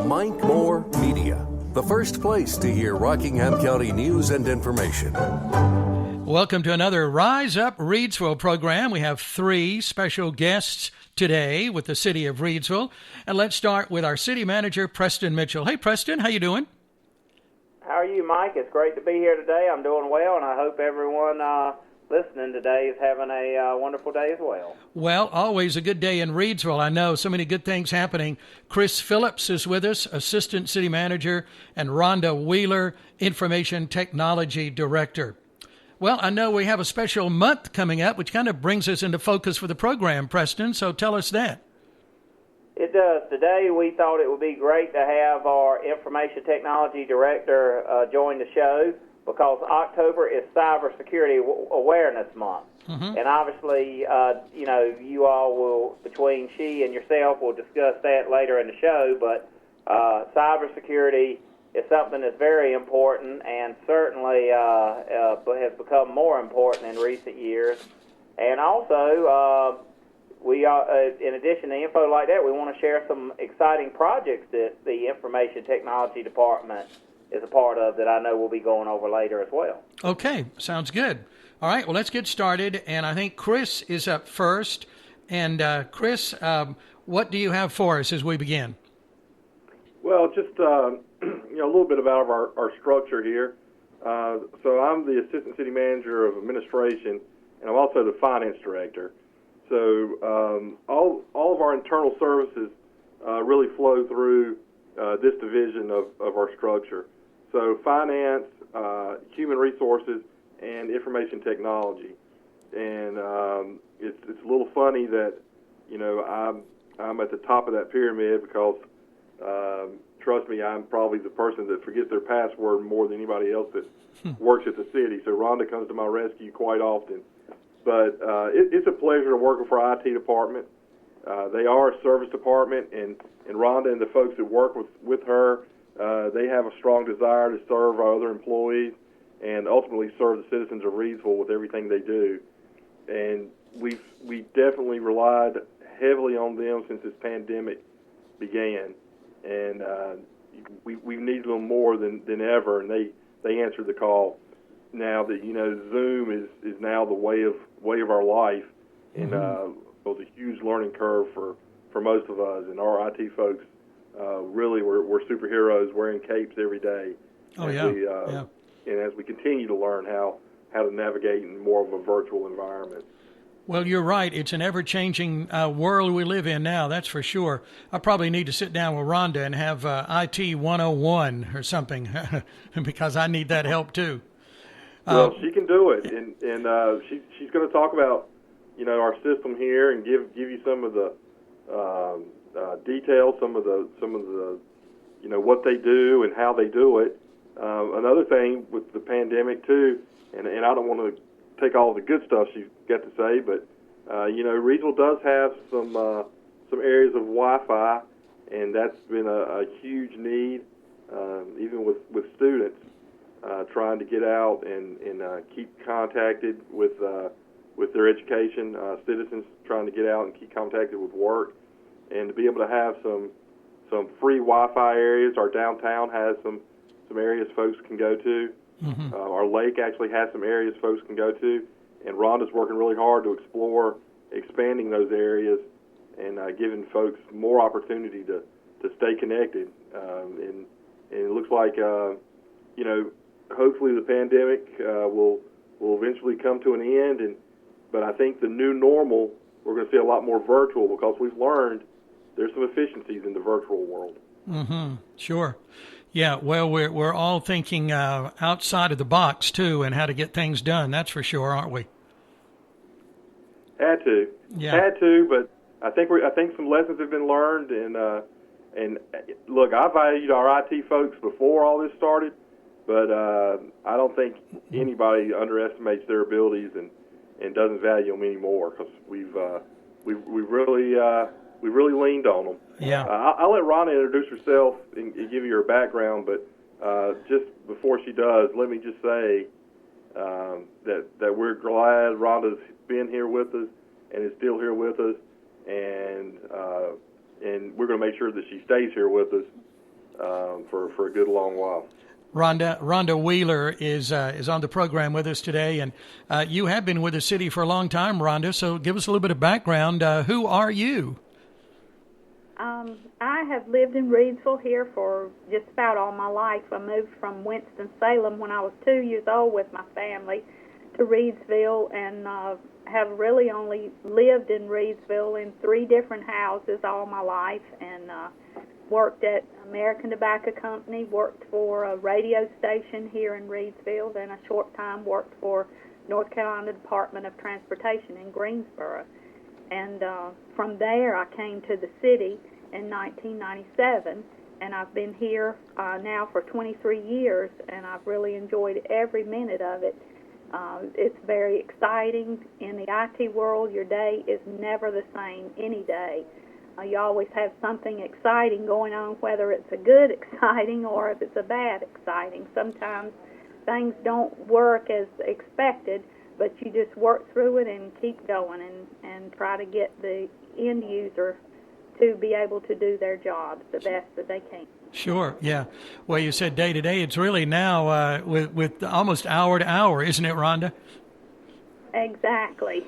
Mike Moore Media, the first place to hear Rockingham County news and information. Welcome to another Rise Up Reidsville program. We have three special guests today with the city of Reidsville. And let's start with our city manager, Preston Mitchell. Hey, Preston, how you doing? How are you, Mike? It's great to be here today. I'm doing well, and I hope everyone listening today is having a wonderful day as well. Well, always a good day in Reidsville. I know so many good things happening. Chris Phillips is with us, Assistant City Manager, and Rhonda Wheeler, Information Technology Director. Well, I know we have a special month coming up, which kind of brings us into focus for the program, Preston, so tell us that. It does. Today we thought it would be great to have our Information Technology Director join the show because October is Cybersecurity Awareness Month. Mm-hmm. And obviously, you all will, between she and yourself, will discuss that later in the show, but cybersecurity is something that's very important and certainly has become more important in recent years. And also, we in addition to info like that, we want to share some exciting projects that the Information Technology Department is a part of that I know we'll be going over later as well. Okay, sounds good. All right, well, let's get started. And I think Chris is up first. And Chris, what do you have for us as we begin? Well, just a little bit about our structure here. So I'm the Assistant City Manager of Administration, and I'm also the Finance Director. So all of our internal services really flow through this division of our structure. So finance, human resources, and information technology. And it's a little funny that I'm at the top of that pyramid because trust me, I'm probably the person that forgets their password more than anybody else that works at the city. So Rhonda comes to my rescue quite often. But it's a pleasure to work for our IT department. They are a service department, and Rhonda and the folks that work with her, they have a strong desire to serve our other employees and ultimately serve the citizens of Reidsville with everything they do. And we definitely relied heavily on them since this pandemic began. And we needed them more than ever, and they answered the call. Now that Zoom is now the way of our life, and it was a huge learning curve for most of us. And our IT folks really we're superheroes wearing capes every day. Oh yeah. And as we continue to learn how to navigate in more of a virtual environment. Well, you're right. It's an ever-changing world we live in now, that's for sure. I probably need to sit down with Rhonda and have IT 101 or something because I need that help too. Well, she can do it, and she's going to talk about our system here and give you some of the details, some of the what they do and how they do it. Another thing with the pandemic too, and I don't want to take all the good stuff she's got to say, but Reidsville does have some areas of Wi-Fi, and that's been a huge need, even with students. Trying to get out and keep contacted with their education, citizens trying to get out and keep contacted with work, and to be able to have some free Wi-Fi areas. Our downtown has some areas folks can go to. Mm-hmm. Our lake actually has some areas folks can go to, and Rhonda's working really hard to explore expanding those areas and giving folks more opportunity to stay connected. And it looks like hopefully the pandemic will eventually come to an end, but I think the new normal, we're going to see a lot more virtual because we've learned there's some efficiencies in the virtual world. Mm-hmm. Sure. Yeah, well, we're all thinking outside of the box, too, and how to get things done. That's for sure, aren't we? Had to. Yeah. Had to, but I think some lessons have been learned. And look, I valued our IT folks before all this started, but I don't think anybody underestimates their abilities and doesn't value them anymore because we've really leaned on them. Yeah. I'll let Rhonda introduce herself and give you her background, but just before she does, let me just say that we're glad Rhonda's been here with us and is still here with us, and we're going to make sure that she stays here with us for a good long while. Rhonda Wheeler is on the program with us today, and you have been with the city for a long time, Rhonda. So give us a little bit of background. Who are you? I have lived in Reidsville here for just about all my life. I moved from Winston-Salem when I was 2 years old with my family to Reidsville, and have really only lived in Reidsville in 3 different houses all my life, and worked at American Tobacco Company, worked for a radio station here in Reidsville, then a short time worked for North Carolina Department of Transportation in Greensboro. And from there I came to the city in 1997, and I've been here now for 23 years, and I've really enjoyed every minute of it. It's very exciting. In the IT world, your day is never the same any day. You always have something exciting going on, whether it's a good exciting or if it's a bad exciting. Sometimes things don't work as expected, but you just work through it and keep going and try to get the end user to be able to do their jobs the best that they can. Sure, yeah. Well, you said day to day. It's really now with almost hour to hour, isn't it, Rhonda? Exactly.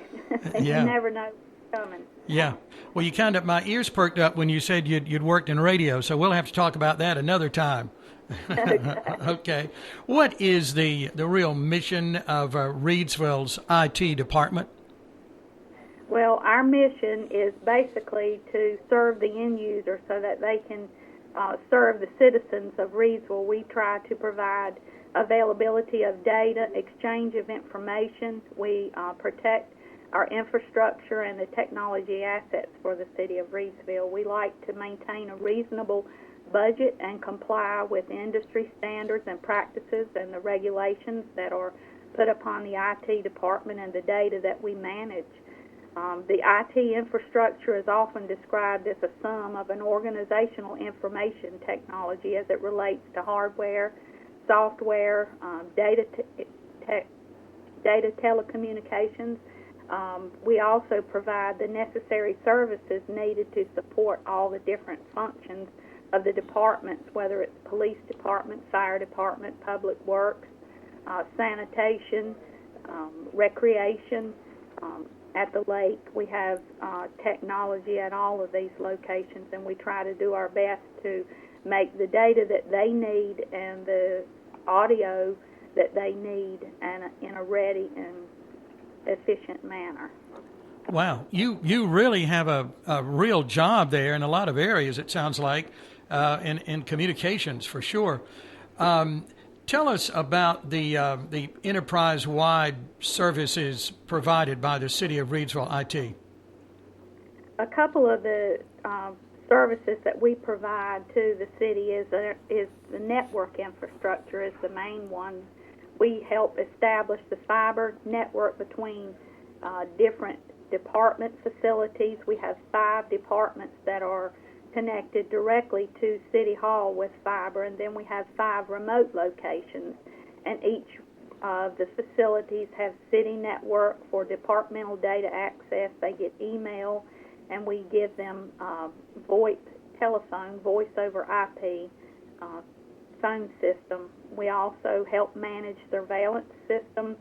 Yeah. You never know what's coming. Yeah. Well, my ears perked up when you said you'd worked in radio, so we'll have to talk about that another time. Okay. What is the real mission of Reidsville's IT department? Well, our mission is basically to serve the end user so that they can serve the citizens of Reidsville. We try to provide availability of data, exchange of information. We protect our infrastructure and the technology assets for the city of Reidsville. We like to maintain a reasonable budget and comply with industry standards and practices and the regulations that are put upon the IT department and the data that we manage. The IT infrastructure is often described as a sum of an organizational information technology as it relates to hardware, software, data telecommunications. We also provide the necessary services needed to support all the different functions of the departments, whether it's police department, fire department, public works, sanitation, recreation. At the lake, we have technology at all of these locations, and we try to do our best to make the data that they need and the audio that they need in a ready and efficient manner. Wow, you really have a real job there in a lot of areas, it sounds like, in communications for sure. Tell us about the enterprise-wide services provided by the City of Reidsville IT. A couple of the services that we provide to the city is the network infrastructure is the main one. We help establish the fiber network between different department facilities. We have 5 departments that are connected directly to City Hall with fiber, and then we have 5 remote locations, and each of the facilities have city network for departmental data access. They get email, and we give them VoIP telephone, voice over IP phone system. We also help manage surveillance systems.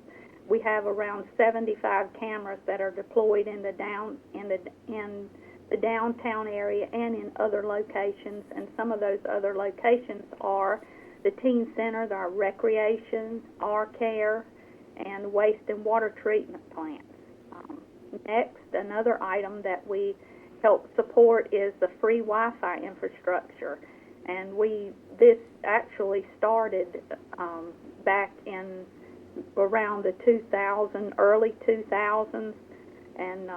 We have around 75 cameras that are deployed in the downtown area and in other locations, and some of those other locations are the teen center, our recreation, our care, and waste and water treatment plants. Next, another item that we help support is the free Wi-Fi infrastructure, and this actually started back in around the early 2000s, and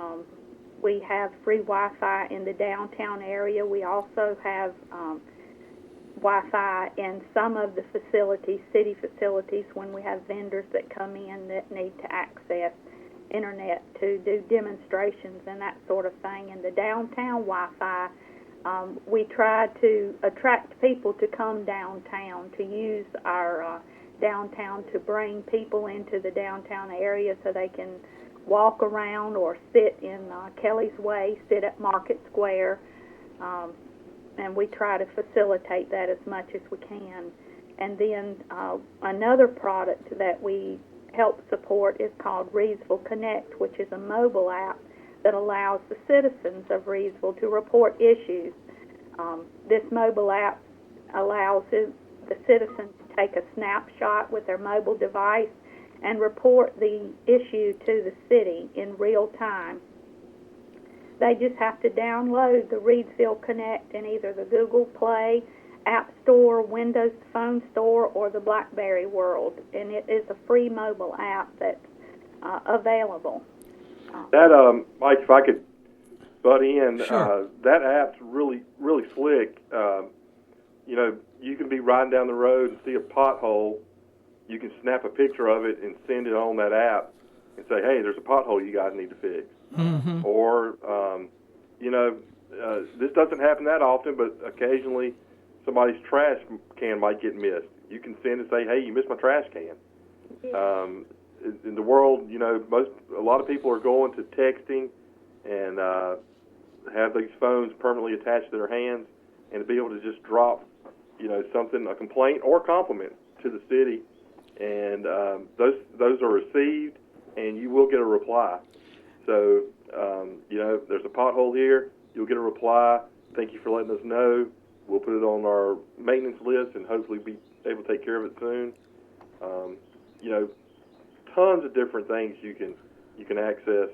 we have free Wi-Fi in the downtown area. We also have Wi-Fi in some of the facilities, city facilities, when we have vendors that come in that need to access internet to do demonstrations and that sort of thing. In the downtown Wi-Fi, we try to attract people to come downtown, to use our downtown to bring people into the downtown area so they can walk around or sit in Kelly's Way, sit at Market Square. and we try to facilitate that as much as we can. And then another product that we help support is called Reidsville Connect, which is a mobile app that allows the citizens of Reidsville to report issues. This mobile app allows the citizens to take a snapshot with their mobile device and report the issue to the city in real time. They just have to download the Reidsville Connect in either the Google Play App Store, Windows Phone Store, or the BlackBerry World, and it is a free mobile app that's available. That, Mike, if I could butt in, Sure. that app's really, really slick. You know, you can be riding down the road and see a pothole. You can snap a picture of it and send it on that app and say, hey, there's a pothole you guys need to fix. Mm-hmm. Or, you know, this doesn't happen that often, but occasionally somebody's trash can might get missed. You can send and say, hey, you missed my trash can. In the world, you know, a lot of people are going to texting and have these phones permanently attached to their hands, and to be able to just drop, you know, something, a complaint or a compliment to the city, and those are received, and you will get a reply. So, you know, there's a pothole here, you'll get a reply. Thank you for letting us know. We'll put it on our maintenance list and hopefully be able to take care of it soon. You know, tons of different things you can access,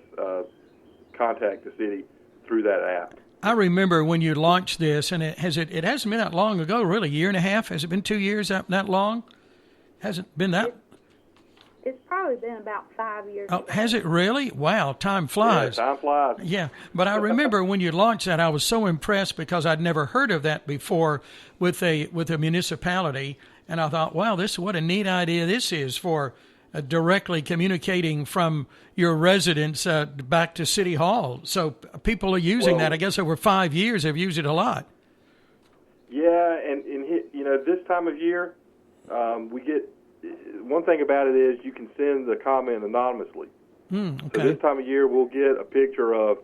contact the city through that app. I remember when you launched this, and it hasn't been that long ago, really, a year and a half. Has it been 2 years that long? Hasn't been that? It's probably been about 5 years ago. Has it really? Wow, time flies. Yeah, time flies. Yeah, but I remember when you launched that, I was so impressed because I'd never heard of that before with a municipality, and I thought, wow, what a neat idea this is for directly communicating from your residents back to City Hall. So people are using that. I guess over 5 years they've used it a lot. Yeah, and you know, this time of year, we get, one thing about it is you can send the comment anonymously. Okay. So this time of year we'll get a picture of,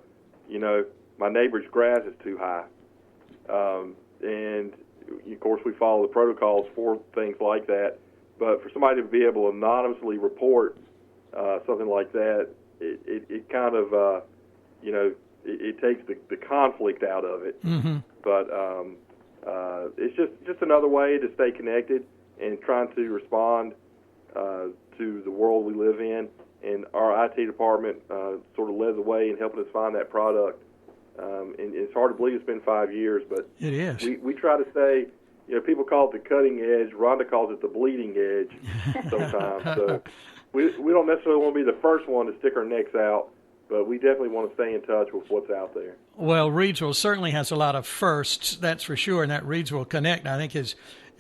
you know, my neighbor's grass is too high. And, of course, we follow the protocols for things like that. But for somebody to be able to anonymously report something like that, it kind of, you know, it takes the conflict out of it. Mm-hmm. But it's just another way to stay connected and trying to respond to the world we live in. And our IT department sort of led the way in helping us find that product. And it's hard to believe it's been 5 years, but It is. we try to stay. You know, people call it the cutting edge. Rhonda calls it the bleeding edge sometimes. So we don't necessarily want to be the first one to stick our necks out, but we definitely want to stay in touch with what's out there. Well, Reidsville certainly has a lot of firsts, that's for sure, and that Reidsville Connect, I think, is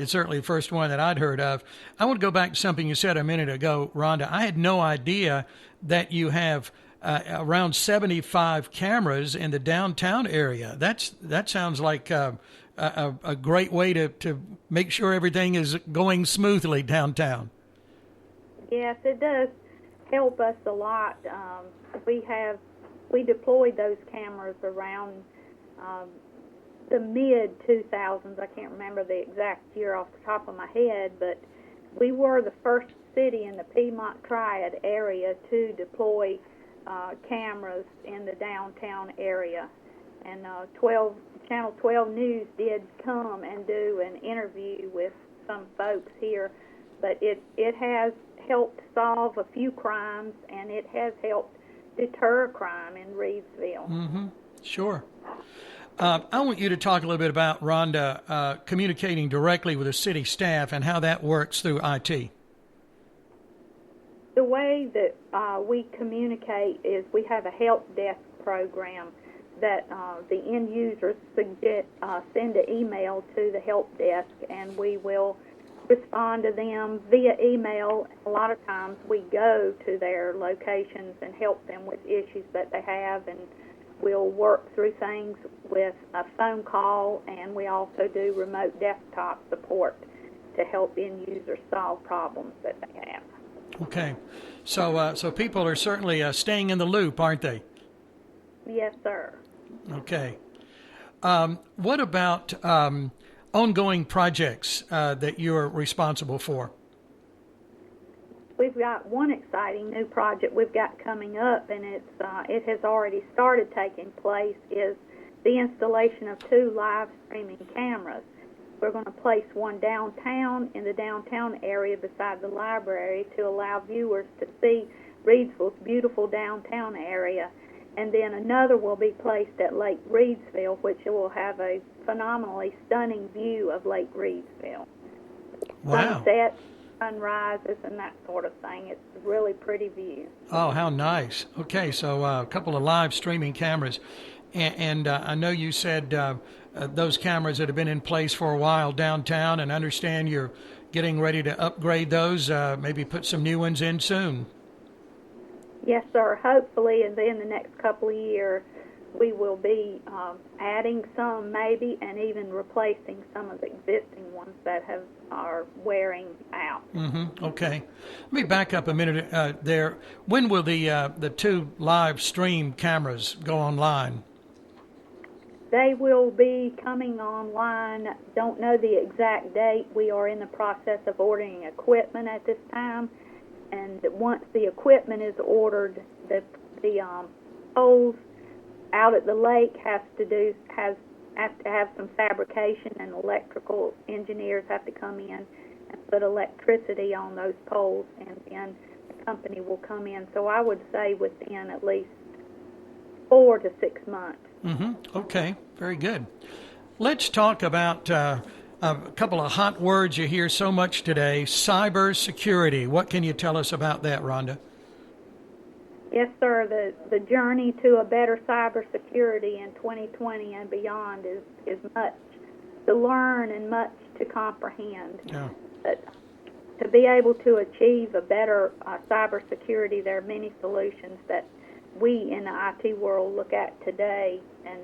certainly the first one that I'd heard of. I want to go back to something you said a minute ago, Rhonda. I had no idea that you have around 75 cameras in the downtown area. That sounds like a great way to make sure everything is going smoothly downtown. Yes, it does help us a lot. We deployed those cameras around the mid-2000s. I can't remember the exact year off the top of my head, but we were the first city in the Piedmont Triad area to deploy cameras in the downtown area. And Channel 12 News did come and do an interview with some folks here, but it has helped solve a few crimes, and it has helped deter crime in Reidsville. Mm-hmm. Sure. I want you to talk a little bit about, Rhonda, communicating directly with the city staff and how that works through IT. The way that we communicate is we have a help desk program that the end users send an email to the help desk, and we will respond to them via email. A lot of times we go to their locations and help them with issues that they have, and we'll work through things with a phone call, and we also do remote desktop support to help end users solve problems that they have. Okay. So people are certainly staying in the loop, aren't they? Yes, sir. Okay. What about ongoing projects that you're responsible for? We've got one exciting new project we've got coming up, and it has already started taking place, is the installation of 2 live streaming cameras. We're going to place one downtown in the downtown area beside the library to allow viewers to see Reidsville's beautiful downtown area. And then another will be placed at Lake Reidsville, which will have a phenomenally stunning view of Lake Reidsville. Wow. Sunset, sunrises, and that sort of thing. It's a really pretty view. Oh, how nice. Okay, so a couple of live streaming cameras. And I know you said those cameras that have been in place for a while downtown, and I understand you're getting ready to upgrade those, maybe put some new ones in soon. Yes, sir. Hopefully, in the next couple of years, we will be adding some, maybe, and even replacing some of the existing ones that are wearing out. Mm-hmm. Okay. Let me back up a minute there. When will the 2 live stream cameras go online? They will be coming online. Don't know the exact date. We are in the process of ordering equipment at this time, and once the equipment is ordered, the poles out at the lake have to have some fabrication, and electrical engineers have to come in and put electricity on those poles, and then the company will come in. So I would say within at least 4 to 6 months. Mm-hmm. Okay, very good. Let's talk about a couple of hot words you hear so much today, cyber security. What can you tell us about that, Rhonda? Yes, sir. The journey to a better cybersecurity in 2020 and beyond is much to learn and much to comprehend. Yeah. But to be able to achieve a better cybersecurity, there are many solutions that we in the IT world look at today. And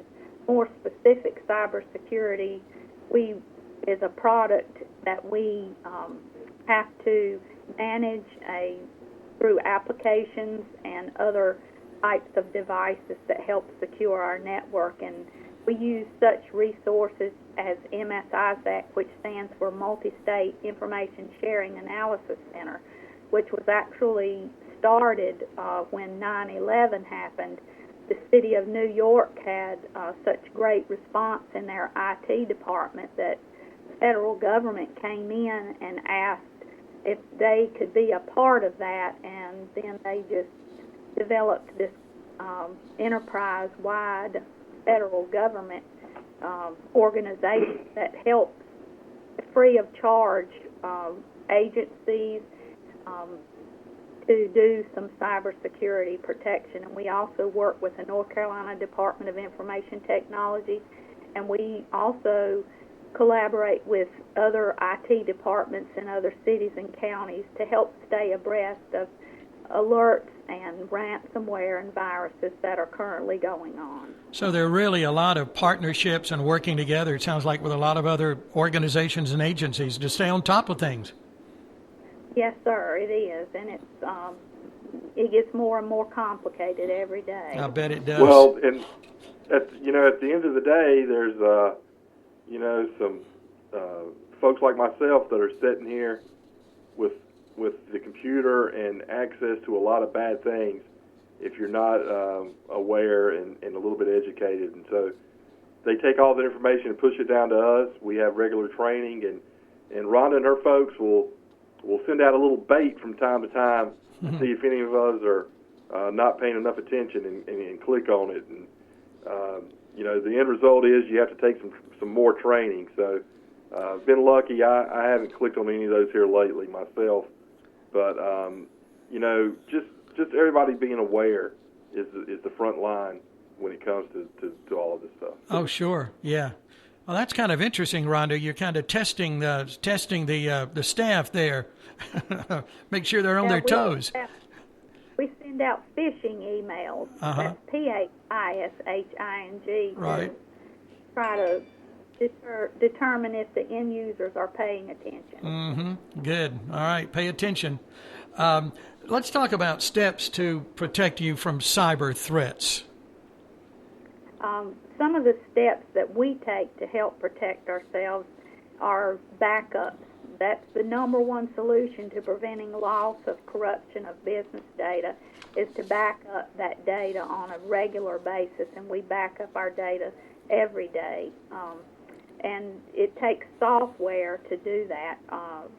more specific, cybersecurity is a product that we have to manage through applications and other types of devices that help secure our network. And we use such resources as MSISAC, which stands for Multi-State Information Sharing Analysis Center, which was actually started when 9/11 happened. The city of New York had such great response in their IT department that the federal government came in and asked if they could be a part of that, and then they just developed this enterprise-wide federal government organization that helps free of charge agencies to do some cybersecurity protection. And we also work with the North Carolina Department of Information Technology, and we also collaborate with other IT departments in other cities and counties to help stay abreast of alerts and ransomware and viruses that are currently going on. So there are really a lot of partnerships and working together, it sounds like, with a lot of other organizations and agencies to stay on top of things. Yes, sir, it is, and it gets more and more complicated every day. I bet it does. Well, and at the end of the day, there's some folks like myself that are sitting here with the computer and access to a lot of bad things if you're not aware and a little bit educated. And so they take all the information and push it down to us. We have regular training, and Rhonda and her folks will send out a little bait from time to time to see if any of us are not paying enough attention and click on it. And the end result is you have to take some more training. So I've been lucky. I haven't clicked on any of those here lately myself. But just everybody being aware is the front line when it comes to all of this stuff. Oh, sure, yeah. Well, that's kind of interesting, Rhonda. You're kind of testing the staff there, make sure they're on their toes. We send out phishing emails. That's PHISHING. Right. To try to determine if the end users are paying attention. Mm-hmm. Good. All right. Pay attention. Let's talk about steps to protect you from cyber threats. Some of the steps that we take to help protect ourselves are backups. That's the number one solution to preventing loss of corruption of business data, is to back up that data on a regular basis, and we back up our data every day. And it takes software to do that.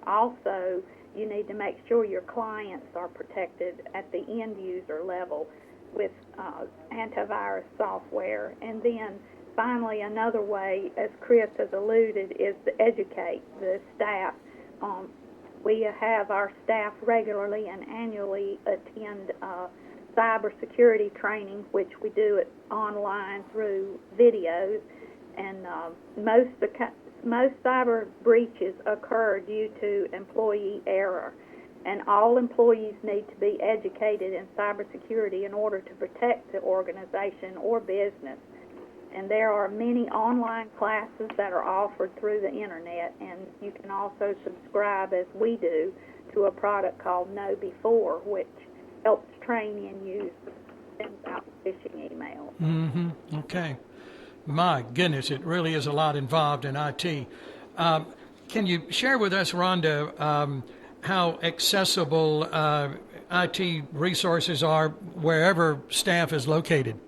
Also, you need to make sure your clients are protected at the end user level with antivirus software. And then finally, another way, as Chris has alluded, is to educate the staff. We have our staff regularly and annually attend cybersecurity training, which we do it online through videos. And most cyber breaches occur due to employee error. And all employees need to be educated in cybersecurity in order to protect the organization or business. And there are many online classes that are offered through the internet, and you can also subscribe, as we do, to a product called Know Before, which helps train end users and sends out phishing emails. Mm-hmm. Okay. My goodness, it really is a lot involved in IT. Can you share with us, Rhonda, how accessible IT resources are wherever staff is located?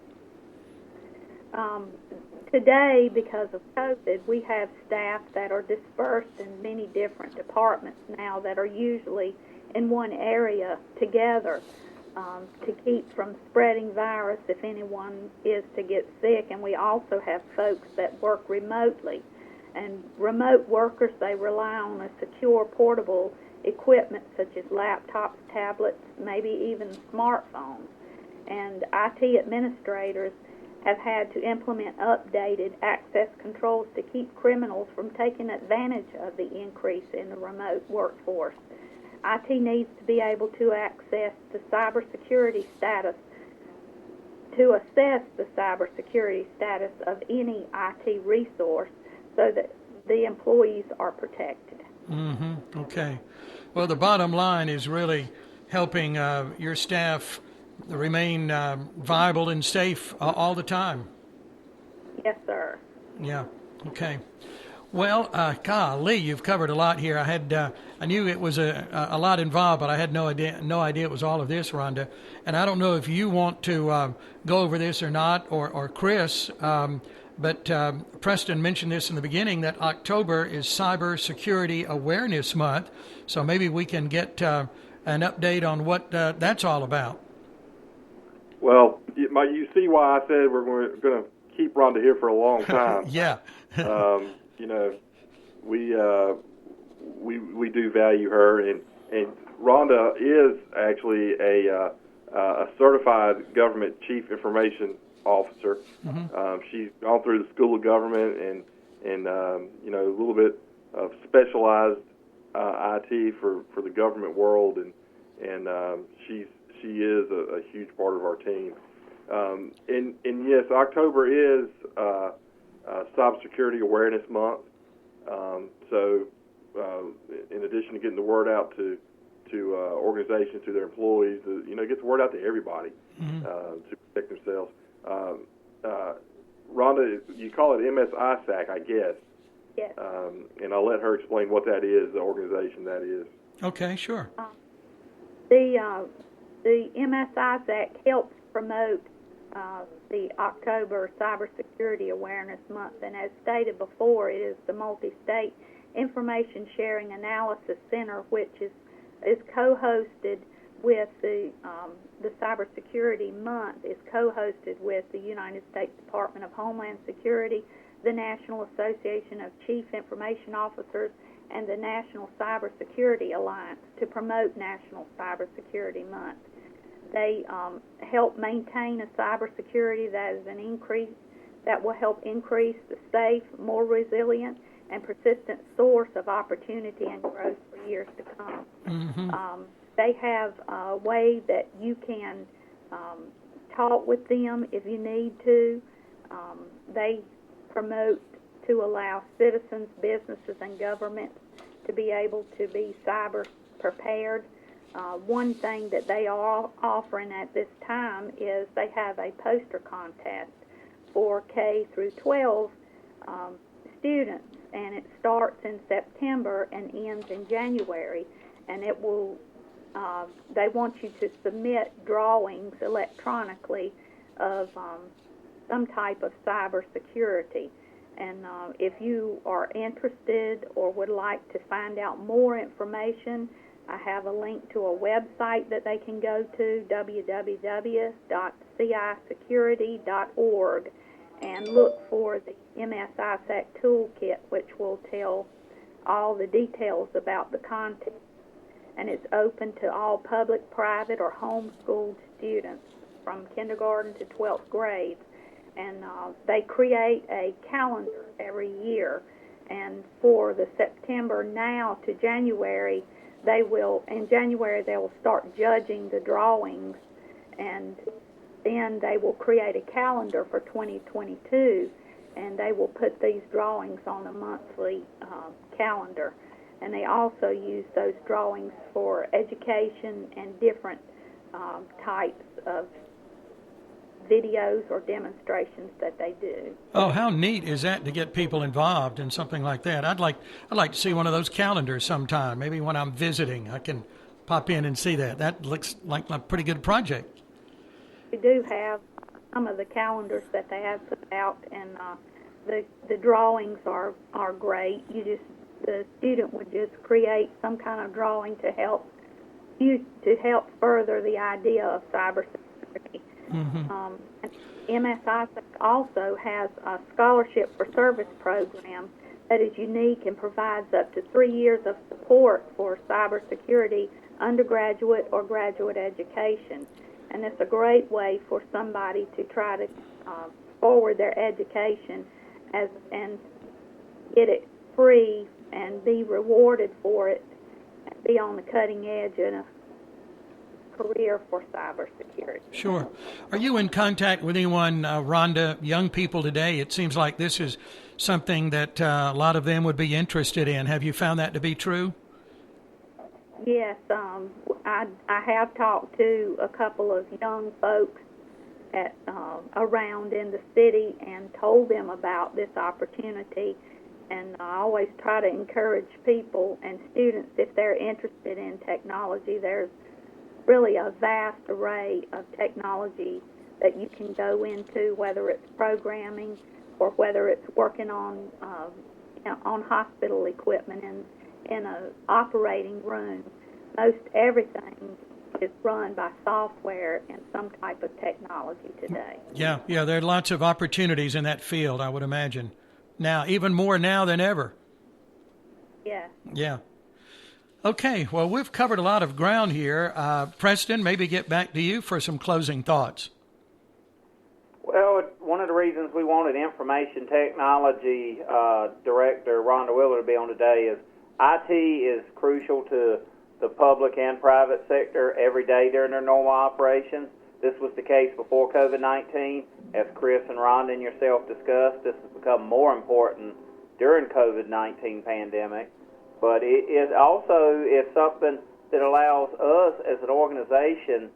Today, because of COVID, we have staff that are dispersed in many different departments now that are usually in one area together to keep from spreading virus if anyone is to get sick. And we also have folks that work remotely. And remote workers, they rely on a secure portable equipment such as laptops, tablets, maybe even smartphones. And IT administrators have had to implement updated access controls to keep criminals from taking advantage of the increase in the remote workforce. IT needs to be able to access the cybersecurity status, to assess the cybersecurity status of any IT resource so that the employees are protected. Mm-hmm. Okay. Well, the bottom line is really helping your staff remain viable and safe all the time. Yes, sir. Yeah. Okay. Well, golly, you've covered a lot here. I knew it was a lot involved, but I had no idea it was all of this, Rhonda. And I don't know if you want to go over this or not, or Chris. But Preston mentioned this in the beginning, that October is Cyber Security Awareness Month. So maybe we can get an update on what that's all about. Well, you see why I said we're going to keep Rhonda here for a long time. Yeah. We do value her, and Rhonda is actually a certified government chief information officer. Mm-hmm. She's gone through the School of Government and a little bit of specialized IT for the government world, and she is a huge part of our team. And yes, October is Cybersecurity Awareness Month. So in addition to getting the word out to organizations, to their employees, get the word out to everybody. Mm-hmm. To protect themselves. Rhonda, you call it MSISAC, I guess. Yes. And I'll let her explain what that is, the organization that is. Okay, sure. The MSISAC helps promote the October Cybersecurity Awareness Month, and as stated before, it is the Multi-State Information Sharing Analysis Center, which is co-hosted with the Cybersecurity Month, is co-hosted with the United States Department of Homeland Security, the National Association of Chief Information Officers, and the National Cybersecurity Alliance to promote National Cybersecurity Month. They help maintain a cybersecurity that will help increase the safe, more resilient, and persistent source of opportunity and growth for years to come. Mm-hmm. They have a way that you can talk with them if you need to. They promote to allow citizens, businesses, and governments to be able to be cyber prepared. One thing that they are offering at this time is they have a poster contest for K through 12 students, and it starts in September and ends in January. And it will, they want you to submit drawings electronically of some type of cybersecurity. And if you are interested or would like to find out more information, I have a link to a website that they can go to, www.cisecurity.org, and look for the MSISAC Toolkit, which will tell all the details about the content. And it's open to all public, private, or homeschooled students from kindergarten to 12th grade. And they create a calendar every year. And for the September now to January, in January they will start judging the drawings, and then they will create a calendar for 2022, and they will put these drawings on a monthly calendar. And they also use those drawings for education and different types of videos or demonstrations that they do. Oh, how neat is that to get people involved in something like that? I'd like to see one of those calendars sometime. Maybe when I'm visiting, I can pop in and see that. That looks like a pretty good project. We do have some of the calendars that they have put out, and the drawings are great. The student would just create some kind of drawing to help further the idea of cybersecurity. Mm-hmm. MSISAC also has a scholarship for service program that is unique and provides up to 3 years of support for cybersecurity undergraduate or graduate education. And it's a great way for somebody to try to forward their education and get it free and be rewarded for it and be on the cutting edge in a career for cybersecurity. Sure. Are you in contact with anyone, Rhonda, young people today? It seems like this is something that a lot of them would be interested in. Have you found that to be true? Yes, I have talked to a couple of young folks around in the city and told them about this opportunity. And I always try to encourage people and students, if they're interested in technology, there's really a vast array of technology that you can go into, whether it's programming or whether it's working on hospital equipment in an operating room. Most everything is run by software and some type of technology today. Yeah, there are lots of opportunities in that field, I would imagine. Now, even more now than ever. Yeah. Okay, well, we've covered a lot of ground here. Preston, maybe get back to you for some closing thoughts. Well, one of the reasons we wanted Information Technology Director Rhonda Wheeler to be on today is IT is crucial to the public and private sector every day during their normal operations. This was the case before COVID-19. As Chris and Rhonda and yourself discussed, this has become more important during COVID-19 pandemic. But it also is something that allows us as an organization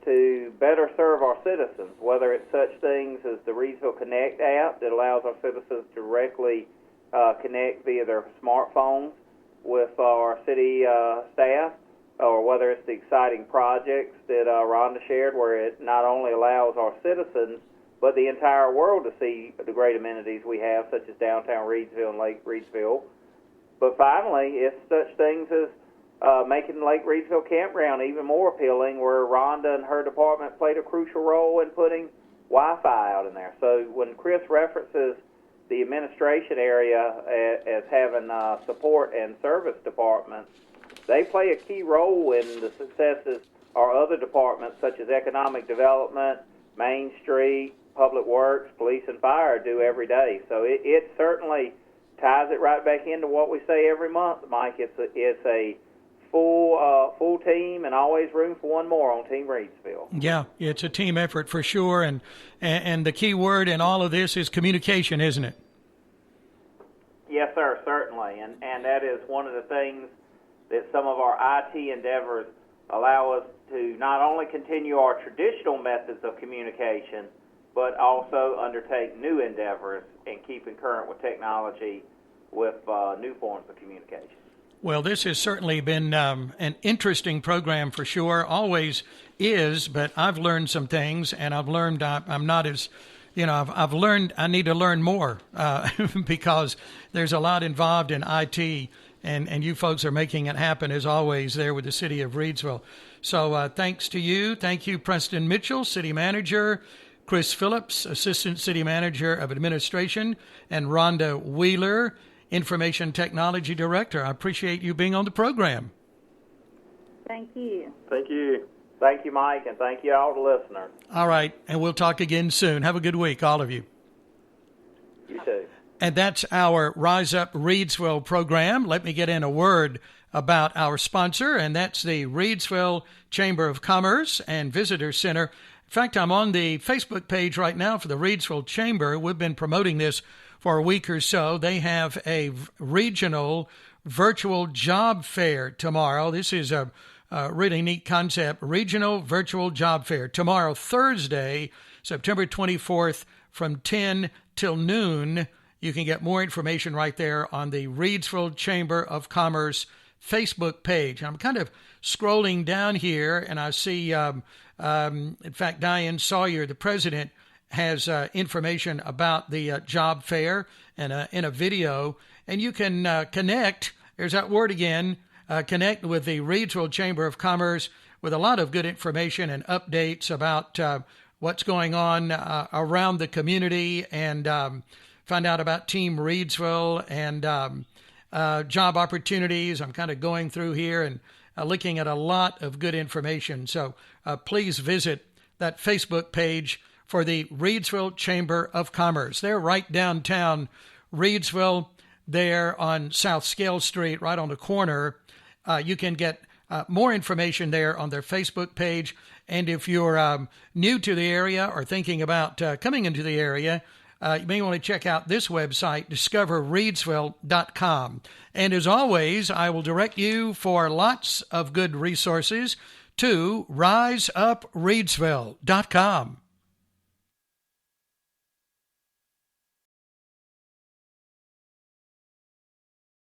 to better serve our citizens, whether it's such things as the Reidsville Connect app that allows our citizens to directly connect via their smartphones with our city staff, or whether it's the exciting projects that Rhonda shared, where it not only allows our citizens but the entire world to see the great amenities we have, such as downtown Reidsville and Lake Reidsville. But finally, it's such things as making Lake Reidsville Campground even more appealing, where Rhonda and her department played a crucial role in putting Wi-Fi out in there. So when Chris references the administration area as having support and service departments, they play a key role in the successes our other departments, such as economic development, Main Street, Public Works, Police, and Fire do every day. So it certainly ties it right back into what we say every month, Mike. It's a full team, and always room for one more on Team Reidsville. Yeah, it's a team effort for sure, and the key word in all of this is communication, isn't it? Yes, sir, certainly, and that is one of the things that some of our IT endeavors allow us to not only continue our traditional methods of communication, but also undertake new endeavors and keeping current with technology with new forms of communication. Well, this has certainly been an interesting program for sure. Always is, but I've learned some things, and I've learned I'm not as, I've learned I need to learn more because there's a lot involved in IT, and you folks are making it happen as always there with the city of Reidsville. So thanks to you. Thank you, Preston Mitchell, City Manager, Chris Phillips, Assistant City Manager of Administration, and Rhonda Wheeler, Information Technology Director. I appreciate you being on the program. Thank you. Thank you. Thank you, Mike, and thank you all the listeners. All right, and we'll talk again soon. Have a good week, all of you. You too. And that's our Rise Up Reidsville program. Let me get in a word about our sponsor, and that's the Reidsville Chamber of Commerce and Visitor Center. In fact, I'm on the Facebook page right now for the Reidsville Chamber. We've been promoting this for a week or so. They have a regional virtual job fair tomorrow. This is a really neat concept. Regional virtual job fair tomorrow, Thursday, September 24th, from 10 till noon. You can get more information right there on the Reidsville Chamber of Commerce Facebook page. I'm kind of scrolling down here, and I see, in fact, Diane Sawyer, the president, has information about the job fair and in a video. And you can connect, there's that word again, connect with the Reidsville Chamber of Commerce with a lot of good information and updates about what's going on around the community, and find out about Team Reidsville and job opportunities. I'm kind of going through here and looking at a lot of good information. So please visit that Facebook page for the Reidsville Chamber of Commerce. They're right downtown Reidsville, there on South Scale Street, right on the corner. You can get more information there on their Facebook page. And if you're new to the area or thinking about coming into the area, you may want to check out this website, discoverreidsville.com. And as always, I will direct you for lots of good resources to riseupresreidsville.com.